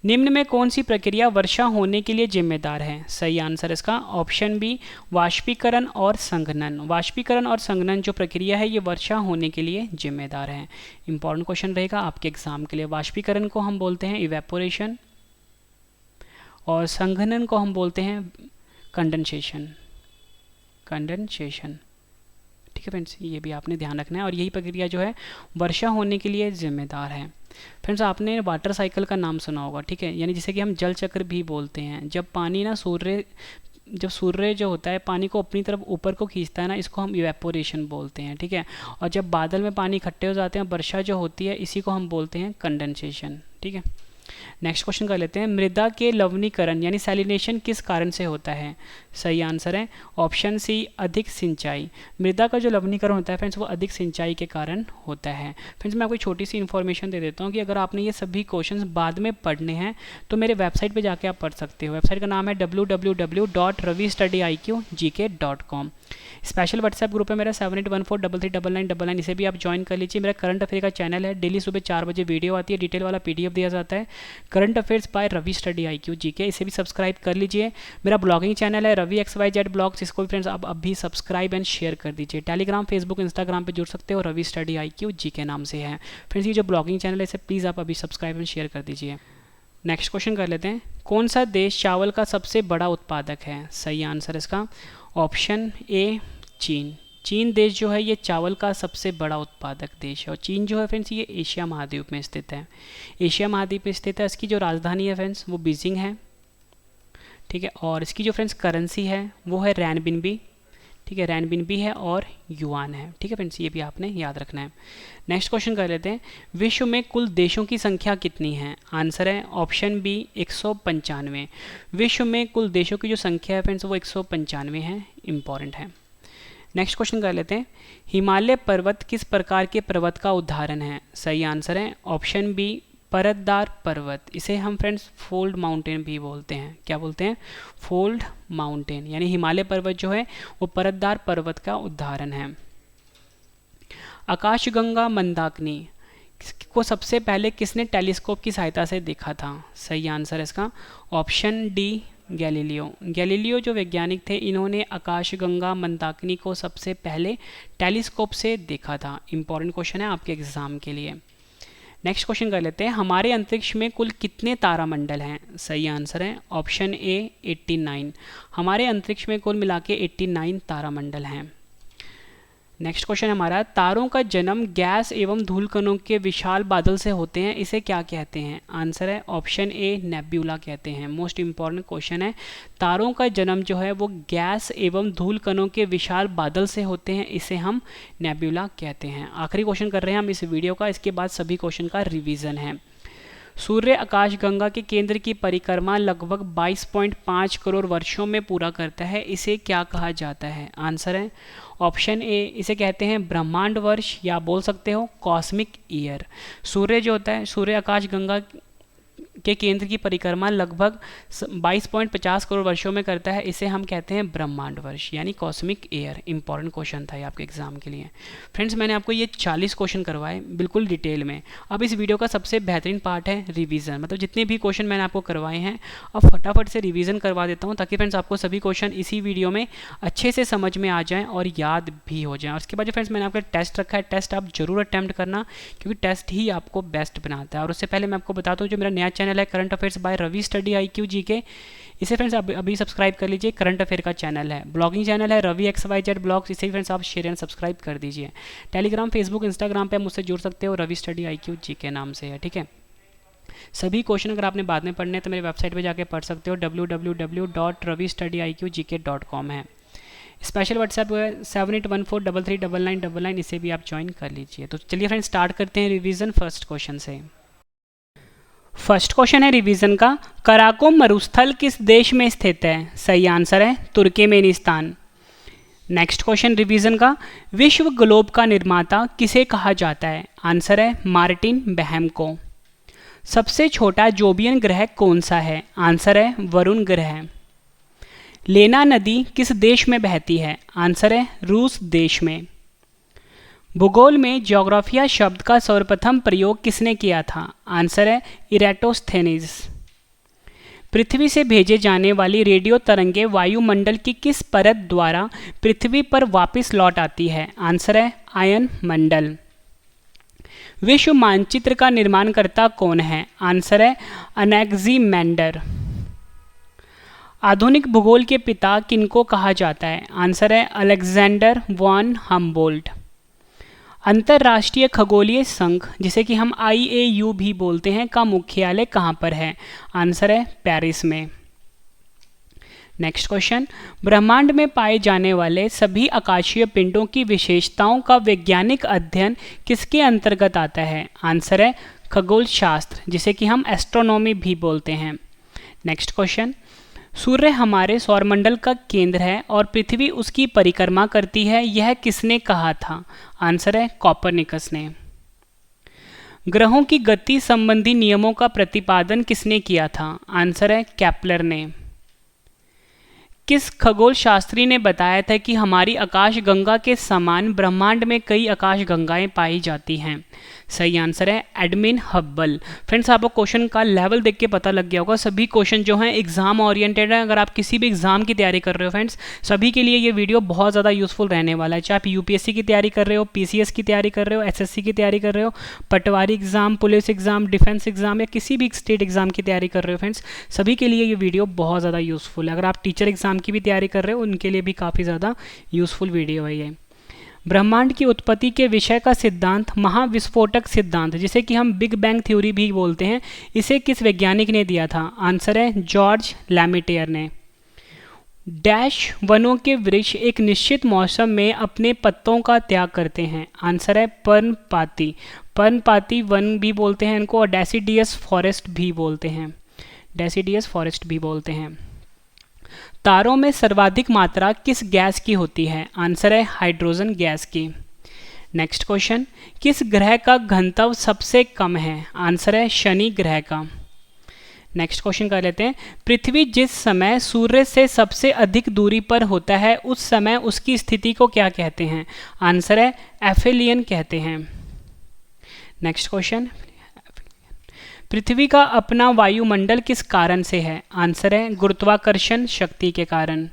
A: निम्न में कौन सी प्रक्रिया वर्षा होने के लिए जिम्मेदार है? सही आंसर इसका ऑप्शन बी वाष्पीकरण और संघनन। वाष्पीकरण और संघनन जो प्रक्रिया है ये वर्षा होने के लिए जिम्मेदार है। इंपॉर्टेंट क्वेश्चन रहेगा आपके एग्जाम के लिए। वाष्पीकरण को हम बोलते हैं इवेपोरेशन और संघनन को हम बोलते हैं कंडेंसेशन। ठीक है फ्रेंड्स, ये भी आपने ध्यान रखना है और यही प्रक्रिया जो है वर्षा होने के लिए जिम्मेदार है। फ्रेंड्स आपने वाटर साइकिल का नाम सुना होगा, ठीक है, यानी जिसे कि हम जल चक्र भी बोलते हैं। जब पानी ना सूर्य जो होता है पानी को अपनी तरफ ऊपर को खींचता है ना, इसको हम इवेपोरेशन बोलते हैं, ठीक है। और जब बादल में पानी इकट्ठे हो जाते हैं, वर्षा जो होती है, इसी को हम बोलते हैं कंडेंसेशन, ठीक है। नेक्स्ट क्वेश्चन कर लेते हैं, मृदा के लवणीकरण यानी सैलिनेशन किस कारण से होता है? सही आंसर है ऑप्शन सी अधिक सिंचाई। मृदा का जो लवणीकरण होता है फ्रेंड्स, वो अधिक सिंचाई के कारण होता है। फ्रेंड्स मैं आपको छोटी सी इन्फॉर्मेशन दे देता हूँ कि अगर आपने ये सभी क्वेश्चंस बाद में पढ़ने हैं तो मेरे वेबसाइट पे जाके आप पढ़ सकते हो। वेबसाइट का नाम है www.ravistudyIQgk.com। स्पेशल व्हाट्सएप ग्रुप है मेरा 7814339999, इसे भी आप ज्वाइन कर लीजिए। मेरा करंट अफेयर का चैनल है, डेली सुबह 4 बजे वीडियो आती है, डिटेल वाला PDF दिया जाता है, current affairs by Ravi study IQ GK, इसे भी सब्सक्राइब कर लीजिए। मेरा ब्लॉगिंग चैनल है रवि XYZ ब्लॉग्स, इसको भी फ्रेंड्स आप अभी सब्सक्राइब एंड शेयर कर दीजिए। टेलीग्राम, फेसबुक, इंस्टाग्राम पे जुड़ सकते हो, रवि स्टडी IQ GK नाम से है। फ्रेंड्स ये जो ब्लॉगिंग चैनल है इसे प्लीज़ आप अभी सब्सक्राइब एंड शेयर कर दीजिए। नेक्स्ट क्वेश्चन कर लेते हैं, कौन सा देश चावल का सबसे बड़ा उत्पादक है? सही आंसर इसका ऑप्शन ए चीन। चीन देश जो है ये चावल का सबसे बड़ा उत्पादक देश है। और चीन जो है फ्रेंड्स ये एशिया महाद्वीप में स्थित है। एशिया महाद्वीप में स्थित है। इसकी जो राजधानी है फ्रेंड्स वो बीजिंग है, ठीक है। और इसकी जो फ्रेंड्स करेंसी है वो है रैनबिनबी, ठीक है, रैनबिनबी है और युआन है, ठीक है फ्रेंड्स, ये भी आपने याद रखना है। नेक्स्ट क्वेश्चन कर लेते हैं, विश्व में कुल देशों की संख्या कितनी है? आंसर है ऑप्शन बी 195। विश्व में कुल देशों की जो संख्या है फ्रेंड्स वो 195 है, इंपॉर्टेंट है। नेक्स्ट क्वेश्चन कर लेते हैं, हिमालय पर्वत किस प्रकार के पर्वत का उदाहरण है? सही आंसर है ऑप्शन बी परतदार पर्वत। इसे हम फ्रेंड्स फोल्ड माउंटेन भी बोलते हैं। क्या बोलते हैं? फोल्ड माउंटेन, यानी हिमालय पर्वत जो है वो परतदार पर्वत का उदाहरण है। आकाशगंगा मंदाकिनी को सबसे पहले किसने टेलीस्कोप की सहायता से देखा था? सही आंसर है इसका ऑप्शन डी गैलीलियो। गैलीलियो जो वैज्ञानिक थे, इन्होंने आकाशगंगा मंदाकिनी को सबसे पहले टेलीस्कोप से देखा था। इंपॉर्टेंट क्वेश्चन है आपके एग्जाम के लिए। नेक्स्ट क्वेश्चन कर लेते हैं, हमारे अंतरिक्ष में कुल कितने तारामंडल हैं? सही आंसर है ऑप्शन ए 89। हमारे अंतरिक्ष में कुल मिला के 89 तारामंडल हैं। नेक्स्ट क्वेश्चन हमारा, तारों का जन्म गैस एवं धूलकणों के विशाल बादल से होते हैं, इसे क्या कहते हैं? आंसर है ऑप्शन ए नेब्यूला कहते हैं। मोस्ट इंपॉर्टेंट क्वेश्चन है, तारों का जन्म जो है वो गैस एवं धूलकणों के विशाल बादल से होते हैं, इसे हम नेब्यूला कहते हैं। आखिरी क्वेश्चन कर रहे हैं हम इस वीडियो का, इसके बाद सभी क्वेश्चन का रिवीजन है। सूर्य आकाशगंगा के केंद्र की परिक्रमा लगभग 22.5 करोड़ वर्षों में पूरा करता है, इसे क्या कहा जाता है? आंसर है ऑप्शन ए, इसे कहते हैं ब्रह्मांड वर्ष या बोल सकते हो कॉस्मिक ईयर। सूर्य जो होता है, सूर्य आकाशगंगा के केंद्र की परिक्रमा लगभग 22.50 करोड़ वर्षों में करता है, इसे हम कहते हैं ब्रह्मांड वर्ष यानी कॉस्मिक ईयर। इंपॉर्टेंट क्वेश्चन था ये आपके एग्जाम के लिए। फ्रेंड्स मैंने आपको ये 40 क्वेश्चन करवाए बिल्कुल डिटेल में। अब इस वीडियो का सबसे बेहतरीन पार्ट है रिवीजन, मतलब जितने भी क्वेश्चन मैंने आपको करवाए हैं अब फटाफट से रिवीजन करवा देता हूँ ताकि फ्रेंड्स आपको सभी क्वेश्चन इसी वीडियो में अच्छे से समझ में आ जाएँ और याद भी हो जाएँ। उसके बाद जो फ्रेंड्स मैंने आपका टेस्ट रखा है, टेस्ट आप जरूर अटैम्प्ट करना क्योंकि टेस्ट ही आपको बेस्ट बनाता है। और उससे पहले मैं आपको बताता हूँ जो मेरा नया चैनल है current affairs by Ravi study IQ GK, इसे फ्रेंड्स अभी सब्सक्राइब कर लीजिए। करंट अफेयर का चैनल है, ब्लॉगिंग चैनल है रवि XYZ ब्लॉग्स, इसे फ्रेंड्स आप शेयर एंड सब्सक्राइब कर दीजिए। टेलीग्राम, फेसबुक, इंस्टाग्राम पे मुझसे जुड़ सकते हो, रवि स्टडी IQ GK नाम से है, ठीक है। सभी क्वेश्चन अगर आपने बाद में पढ़ने हैं तो मेरे वेबसाइट पे जाके पढ़ सकते हो, www.ravistudyIQGK.com है। स्पेशल व्हाट्सएप है 7814339999, इसे भी आप ज्वाइन कर लीजिए। तो चलिए फ्रेंड्स स्टार्ट करते हैं रिवीजन फर्स्ट क्वेश्चन से। फर्स्ट क्वेश्चन है रिवीजन का, कराकोम मरुस्थल किस देश में स्थित है? सही आंसर है तुर्कमेनिस्तान। नेक्स्ट क्वेश्चन रिवीजन का, विश्व ग्लोब का निर्माता किसे कहा जाता है? आंसर है मार्टिन बेहम को। सबसे छोटा जोबियन ग्रह कौन सा है? आंसर है वरुण ग्रह। लेना नदी किस देश में बहती है? आंसर है रूस देश में। भूगोल में ज्योग्राफिया शब्द का सर्वप्रथम प्रयोग किसने किया था? आंसर है इराटोस्थेनीज। पृथ्वी से भेजे जाने वाली रेडियो तरंगे वायुमंडल की किस परत द्वारा पृथ्वी पर वापस लौट आती है? आंसर है आयन मंडल। विश्व मानचित्र का निर्माणकर्ता कौन है? आंसर है अनेक्सिमेंडर। आधुनिक भूगोल के पिता किनको कहा जाता है? आंसर है अलेक्जेंडर वॉन हम्बोल्ट। अंतर्राष्ट्रीय खगोलीय संघ जिसे कि हम IAU भी बोलते हैं का मुख्यालय कहाँ पर है? आंसर है पेरिस में। नेक्स्ट क्वेश्चन, ब्रह्मांड में पाए जाने वाले सभी आकाशीय पिंडों की विशेषताओं का वैज्ञानिक अध्ययन किसके अंतर्गत आता है? आंसर है खगोल शास्त्र जिसे कि हम एस्ट्रोनॉमी भी बोलते हैं। नेक्स्ट क्वेश्चन, सूर्य हमारे सौरमंडल का केंद्र है और पृथ्वी उसकी परिक्रमा करती है, यह किसने कहा था? आंसर है कोपरनिकस ने। ग्रहों की गति संबंधी नियमों का प्रतिपादन किसने किया था? आंसर है केपलर ने। किस खगोल शास्त्री ने बताया था कि हमारी आकाश गंगा के समान ब्रह्मांड में कई आकाश गंगाएं पाई जाती हैं? सही आंसर है एडमिन हब्बल। फ्रेंड्स आपको क्वेश्चन का लेवल देख के पता लग गया होगा, सभी क्वेश्चन जो हैं एग्जाम ओरिएंटेड है। अगर आप किसी भी एग्जाम की तैयारी कर रहे हो फ्रेंड्स, सभी के लिए ये वीडियो बहुत ज़्यादा यूजफुल रहने वाला है। चाहे आप UPSC की तैयारी कर रहे हो, PCS की तैयारी कर रहे हो, SSC की तैयारी कर रहे हो, patwari exam, police exam, defence exam या किसी भी स्टेट एग्जाम की तैयारी कर रहे हो फ्रेंड्स, सभी के लिए ये वीडियो बहुत ज़्यादा यूजफुल है। अगर आप टीचर एग्जाम की भी तैयारी कर रहे हो उनके लिए भी काफ़ी ज़्यादा यूजफुल वीडियो है ये। ब्रह्मांड की उत्पत्ति के विषय का सिद्धांत महाविस्फोटक सिद्धांत जिसे कि हम बिग बैंग थ्योरी भी बोलते हैं, इसे किस वैज्ञानिक ने दिया था? आंसर है जॉर्ज लैमेटियर ने। डैश वनों के वृक्ष एक निश्चित मौसम में अपने पत्तों का त्याग करते हैं? आंसर है पर्णपाती। पर्णपाती वन भी बोलते हैं इनको और डेसिडियस फॉरेस्ट भी बोलते हैं, डेसिडियस फॉरेस्ट भी बोलते हैं। तारों में सर्वाधिक मात्रा किस गैस की होती है? आंसर है हाइड्रोजन गैस की। नेक्स्ट क्वेश्चन, किस ग्रह का घनत्व सबसे कम है? आंसर है शनि ग्रह का। नेक्स्ट क्वेश्चन कर लेते हैं, पृथ्वी जिस समय सूर्य से सबसे अधिक दूरी पर होता है उस समय उसकी स्थिति को क्या कहते हैं? आंसर है एफेलियन कहते हैं। नेक्स्ट क्वेश्चन, पृथ्वी का अपना वायुमंडल किस कारण से है? आंसर है गुरुत्वाकर्षण शक्ति के कारण।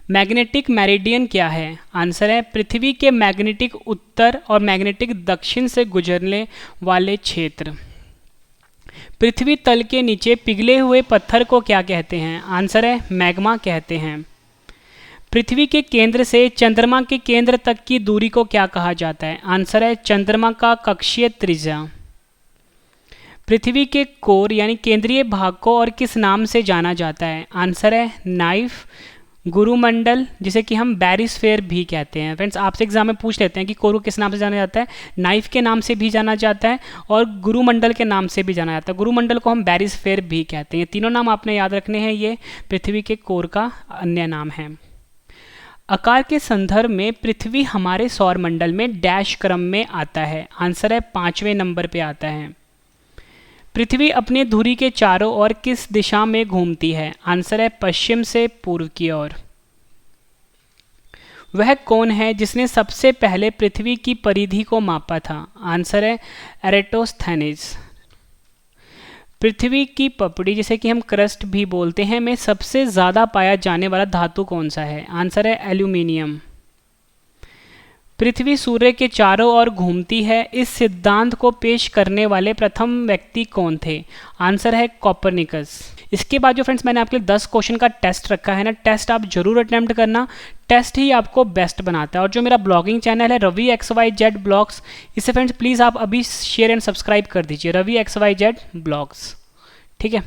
A: मैग्नेटिक मेरिडियन क्या है? आंसर है पृथ्वी के मैग्नेटिक उत्तर और मैग्नेटिक दक्षिण से गुजरने वाले क्षेत्र। पृथ्वी तल के नीचे पिघले हुए पत्थर को क्या कहते हैं? आंसर है मैग्मा कहते हैं। पृथ्वी के केंद्र से चंद्रमा के केंद्र तक की दूरी को क्या कहा जाता है? आंसर है चंद्रमा का कक्षीय त्रिज्या। पृथ्वी के कोर यानी केंद्रीय भाग को और किस नाम से जाना जाता है? आंसर है नाइफ, गुरुमंडल जिसे कि हम बैरिस्फेयर भी कहते हैं। फ्रेंड्स आपसे एग्जाम में पूछ लेते हैं कि कोर को किस नाम से जाना जाता है? नाइफ के नाम से भी जाना जाता है और गुरुमंडल के नाम से भी जाना जाता है। गुरुमंडल को हम बैरिस्फेयर भी कहते हैं। तीनों नाम आपने याद रखने हैं, ये पृथ्वी के कोर का अन्य नाम है। आकार के संदर्भ में पृथ्वी हमारे सौरमंडल में डैश क्रम में आता है? आंसर है 5वें नंबर पे आता है। पृथ्वी अपनी धुरी के चारों ओर किस दिशा में घूमती है? आंसर है पश्चिम से पूर्व की ओर। वह कौन है जिसने सबसे पहले पृथ्वी की परिधि को मापा था? आंसर है एरेटोस्थेनीज। पृथ्वी की पपड़ी, जिसे कि हम क्रस्ट भी बोलते हैं, में सबसे ज़्यादा पाया जाने वाला धातु कौन सा है? आंसर है एल्यूमिनियम। पृथ्वी सूर्य के चारों ओर घूमती है, इस सिद्धांत को पेश करने वाले प्रथम व्यक्ति कौन थे? आंसर है कोपरनिकस। इसके बाद जो फ्रेंड्स मैंने आपके लिए 10 क्वेश्चन का टेस्ट रखा है ना, टेस्ट आप जरूर अटेम्प्ट करना, टेस्ट ही आपको बेस्ट बनाता है। और जो मेरा ब्लॉगिंग चैनल है रवि XYZ ब्लॉग्स, इसे फ्रेंड्स प्लीज़ आप अभी शेयर एंड सब्सक्राइब कर दीजिए, रवि XYZ ब्लॉग्स, ठीक है।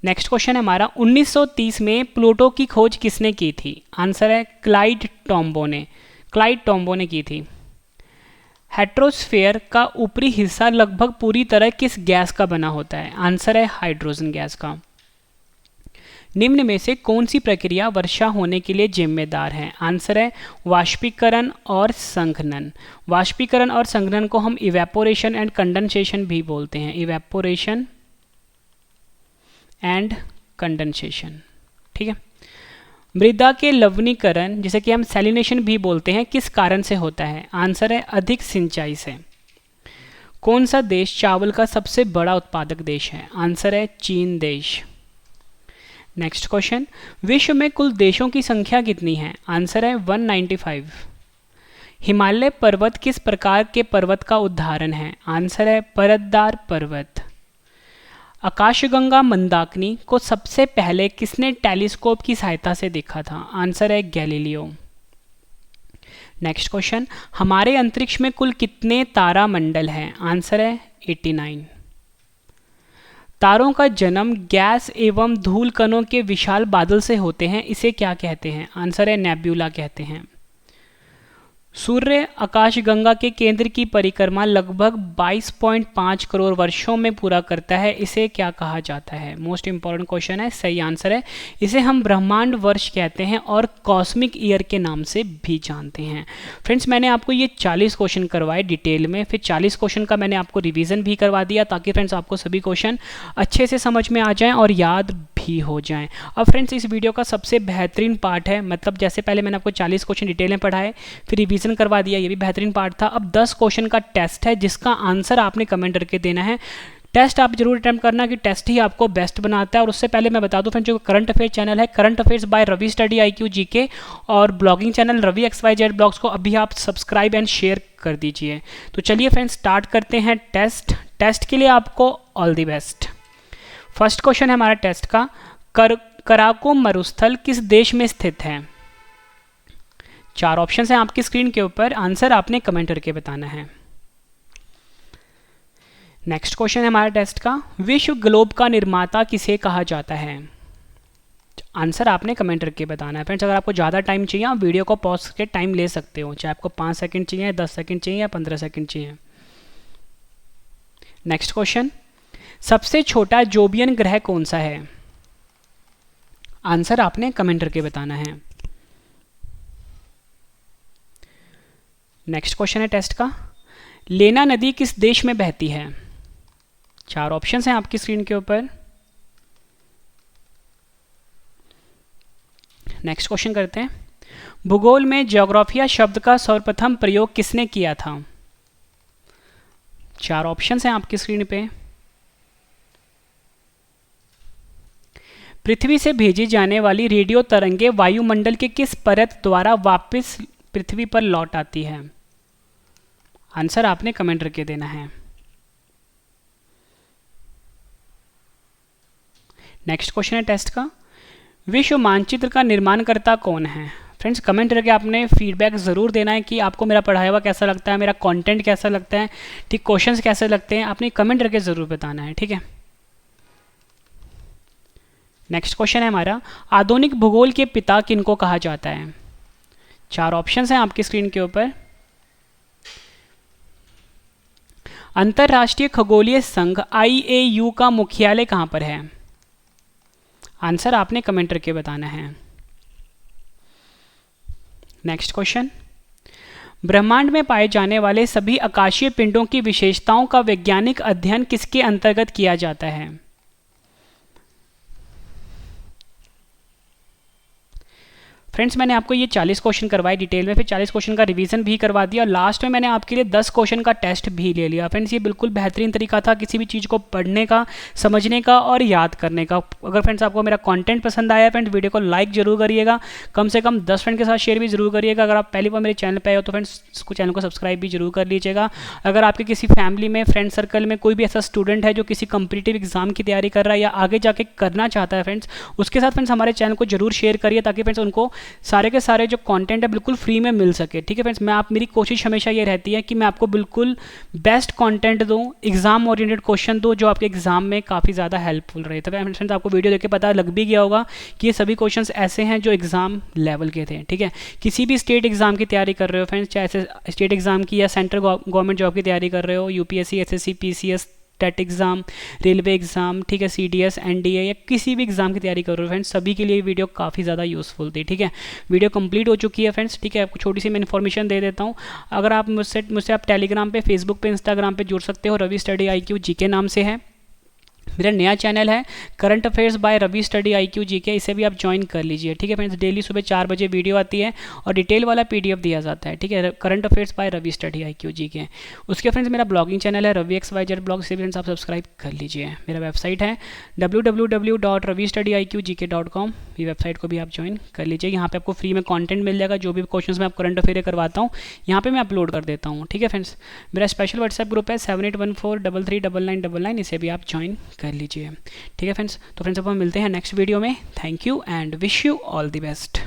A: नेक्स्ट क्वेश्चन है हमारा, 1930 में प्लूटो की खोज किसने की थी? आंसर है क्लाइड टॉम्बो ने की थी। हेट्रोस्फेयर का ऊपरी हिस्सा लगभग पूरी तरह किस गैस का बना होता है? आंसर है हाइड्रोजन गैस का। निम्न में से कौन सी प्रक्रिया वर्षा होने के लिए जिम्मेदार है? आंसर है वाष्पीकरण और संघनन। वाष्पीकरण और संघनन को हम इवेपोरेशन एंड कंडेंसेशन भी बोलते हैं, इवेपोरेशन एंड कंडेंसेशन, ठीक है। मृदा के लवणीकरण, जिसे कि हम सैलिनेशन भी बोलते हैं, किस कारण से होता है? आंसर है अधिक सिंचाई से। कौन सा देश चावल का सबसे बड़ा उत्पादक देश है? आंसर है चीन देश। नेक्स्ट क्वेश्चन, विश्व में कुल देशों की संख्या कितनी है? आंसर है 195। हिमालय पर्वत किस प्रकार के पर्वत का उदाहरण है? आंसर है परतदार पर्वत। आकाशगंगा मंदाकिनी को सबसे पहले किसने टेलीस्कोप की सहायता से देखा था? आंसर है गैलीलियो। नेक्स्ट क्वेश्चन, हमारे अंतरिक्ष में कुल कितने तारा मंडल हैं? आंसर है 89। तारों का जन्म गैस एवं धूल कणों के विशाल बादल से होते हैं, इसे क्या कहते हैं? आंसर है नेब्यूला कहते हैं। सूर्य आकाशगंगा के केंद्र की परिक्रमा लगभग 22.5 करोड़ वर्षों में पूरा करता है, इसे क्या कहा जाता है? मोस्ट इंपॉर्टेंट क्वेश्चन है, सही आंसर है इसे हम ब्रह्मांड वर्ष कहते हैं और कॉस्मिक ईयर के नाम से भी जानते हैं। फ्रेंड्स, मैंने आपको ये 40 क्वेश्चन करवाए डिटेल में, फिर 40 क्वेश्चन का मैंने आपको रिवीजन भी करवा दिया ताकि फ्रेंड्स आपको सभी क्वेश्चन अच्छे से समझ में आ जाएं और याद भी हो जाएं। अब फ्रेंड्स, इस वीडियो का सबसे बेहतरीन पार्ट है, मतलब जैसे पहले मैंने आपको 40 क्वेश्चन डिटेल में पढ़ाए, फिर रिवीजन करवा दिया, ये भी बेहतरीन पार्ट था। अब 10 क्वेश्चन का टेस्ट है जिसका आंसर आपने कमेंट करके देना है। टेस्ट आप जरूर अटेम्प्ट करना कि टेस्ट ही आपको बेस्ट बनाता है। और उससे पहले मैं बता दूं फ्रेंड्स, जो करंट अफेयर चैनल है current affairs by Ravi study IQ GK और blogging channel Ravi XYZ blogs को अभी आप सब्सक्राइब एंड शेयर कर दीजिए। तो चलिए फ्रेंड्स स्टार्ट करते हैं टेस्ट के लिए आपको all the best. First question है हमारा टेस्ट का, कराकोरम मरुस्थल किस देश में स्थित है? 4 ऑप्शन हैं आपकी स्क्रीन के ऊपर, आंसर आपने कमेंट करके बताना है। नेक्स्ट क्वेश्चन है हमारा टेस्ट का, विश्व ग्लोब का निर्माता किसे कहा जाता है? आंसर आपने कमेंट करके बताना है। फ्रेंड्स, अगर आपको ज़्यादा टाइम चाहिए आप वीडियो को पॉज करके टाइम ले सकते हो, चाहे आपको 5 सेकंड चाहिए, 10 सेकंड चाहिए या 15 सेकंड चाहिए। नेक्स्ट क्वेश्चन, सबसे छोटा जोबियन ग्रह कौन सा है? आंसर आपने कमेंट करके बताना है। नेक्स्ट क्वेश्चन है टेस्ट का, लेना नदी किस देश में बहती है? 4 ऑप्शंस हैं आपकी स्क्रीन के ऊपर। नेक्स्ट क्वेश्चन करते हैं, भूगोल में ज्योग्राफिया शब्द का सर्वप्रथम प्रयोग किसने किया था? 4 ऑप्शंस हैं आपकी स्क्रीन पे। पृथ्वी से भेजी जाने वाली रेडियो तरंगे वायुमंडल के किस परत द्वारा वापस पृथ्वी पर लौट आती है? आंसर आपने कमेंट करके देना है। नेक्स्ट क्वेश्चन है टेस्ट का, विश्व मानचित्र का निर्माणकर्ता कौन है? फ्रेंड्स, कमेंट करके आपने फीडबैक ज़रूर देना है कि आपको मेरा पढ़ाया हुआ कैसा लगता है, मेरा कंटेंट कैसा लगता है, ठीक, क्वेश्चंस कैसे लगते हैं, आपने कमेंट करके ज़रूर बताना है, ठीक है। नेक्स्ट क्वेश्चन है हमारा, आधुनिक भूगोल के पिता किनको कहा जाता है? 4 ऑप्शंस हैं आपकी स्क्रीन के ऊपर। अंतरराष्ट्रीय खगोलीय संघ IAU का मुख्यालय कहां पर है? आंसर आपने कमेंट करके बताना है। नेक्स्ट क्वेश्चन, ब्रह्मांड में पाए जाने वाले सभी आकाशीय पिंडों की विशेषताओं का वैज्ञानिक अध्ययन किसके अंतर्गत किया जाता है? फ्रेंड्स, मैंने आपको ये 40 क्वेश्चन करवाए डिटेल में, फिर 40 क्वेश्चन का रिवीजन भी करवा दिया और लास्ट में मैंने आपके लिए 10 क्वेश्चन का टेस्ट भी ले लिया। फ्रेंड्स, ये बिल्कुल बेहतरीन तरीका था किसी भी चीज़ को पढ़ने का, समझने का और याद करने का। अगर फ्रेंड्स आपको मेरा कंटेंट पसंद आया फ्रेंड्स, वीडियो को लाइक जरूर करिएगा, कम से कम 10 फ्रेंड के साथ शेयर भी जरूर करिएगा। अगर आप पहली बार मेरे चैनल पर आए हो तो फ्रेंड्स चैनल को सब्सक्राइब भी जरूर कर लीजिएगा। अगर आपके किसी फैमिली में, फ्रेंड सर्कल में कोई भी ऐसा स्टूडेंट है जो किसी कॉम्पिटिटिव एग्जाम की तैयारी कर रहा है या आगे जाके करना चाहता है फ्रेंड्स, उसके साथ फ्रेंड्स हमारे चैनल को जरूर शेयर करिए ताकि फ्रेंड्स उनको सारे के सारे जो कंटेंट है बिल्कुल फ्री में मिल सके। ठीक है फ्रेंड्स, मेरी कोशिश हमेशा ये रहती है कि मैं आपको बिल्कुल बेस्ट कंटेंट दूं, एग्जाम ओरिएंटेड क्वेश्चन दूं जो आपके एग्जाम में काफ़ी ज़्यादा हेल्पफुल रहे। तो फ्रेंड्स आपको वीडियो देख के पता लग भी गया होगा कि ये सभी क्वेश्चंस ऐसे हैं जो एग्जाम लेवल के थे। ठीक है, किसी भी स्टेट एग्जाम की तैयारी कर रहे हो फ्रेंड्स, चाहे स्टेट एग्जाम की या सेंट्रल गवर्नमेंट जॉब की तैयारी कर रहे हो, UPSC, SSC, PCS, TET exam, railway exam, ठीक है, सीडीएस, एनडीए या किसी भी एग्जाम की तैयारी कर रहे हो फ्रेंड्स, सभी के लिए वीडियो काफ़ी ज़्यादा यूजफुल थी। ठीक है, वीडियो कंप्लीट हो चुकी है फ्रेंड्स। ठीक है, आपको छोटी सी मैं इन्फॉर्मेशन दे देता हूँ। अगर आप मुझसे आप टेलीग्राम पे, फेसबुक पे, इंस्टाग्राम पे जुड़ सकते हो। रवि स्टडी IQ GK नाम से है मेरा नया चैनल है, current affairs by Ravi study IQ GK, इसे भी आप ज्वाइन कर लीजिए। ठीक है फ्रेंड्स, डेली सुबह 4 बजे वीडियो आती है और डिटेल वाला PDF दिया जाता है। ठीक है, current affairs by Ravi study IQ GK। उसके फ्रेंड्स मेरा ब्लॉगिंग चैनल है रवि XYZ ब्लॉग, से फ्रेंड्स आप सब्सक्राइब कर लीजिए। मेरा वेबसाइट है www.ravistudyIQGK.com, ये वेबसाइट को भी आप ज्वाइन कर लीजिए। यहाँ पे आपको फ्री में कंटेंट मिल जाएगा, जो भी क्वेश्चंस मैं आप करंट अफेयर करवाता हूँ यहाँ पे मैं अपलोड कर देता हूँ। ठीक है फ्रेंड्स, मेरा स्पेशल व्हाट्सएप ग्रुप है 7814339999, इसे भी आप ज्वाइन कर लीजिए। ठीक है फ्रेंड्स, तो फ्रेंड्स अब हम मिलते हैं नेक्स्ट वीडियो में। Thank you and wish you all the best.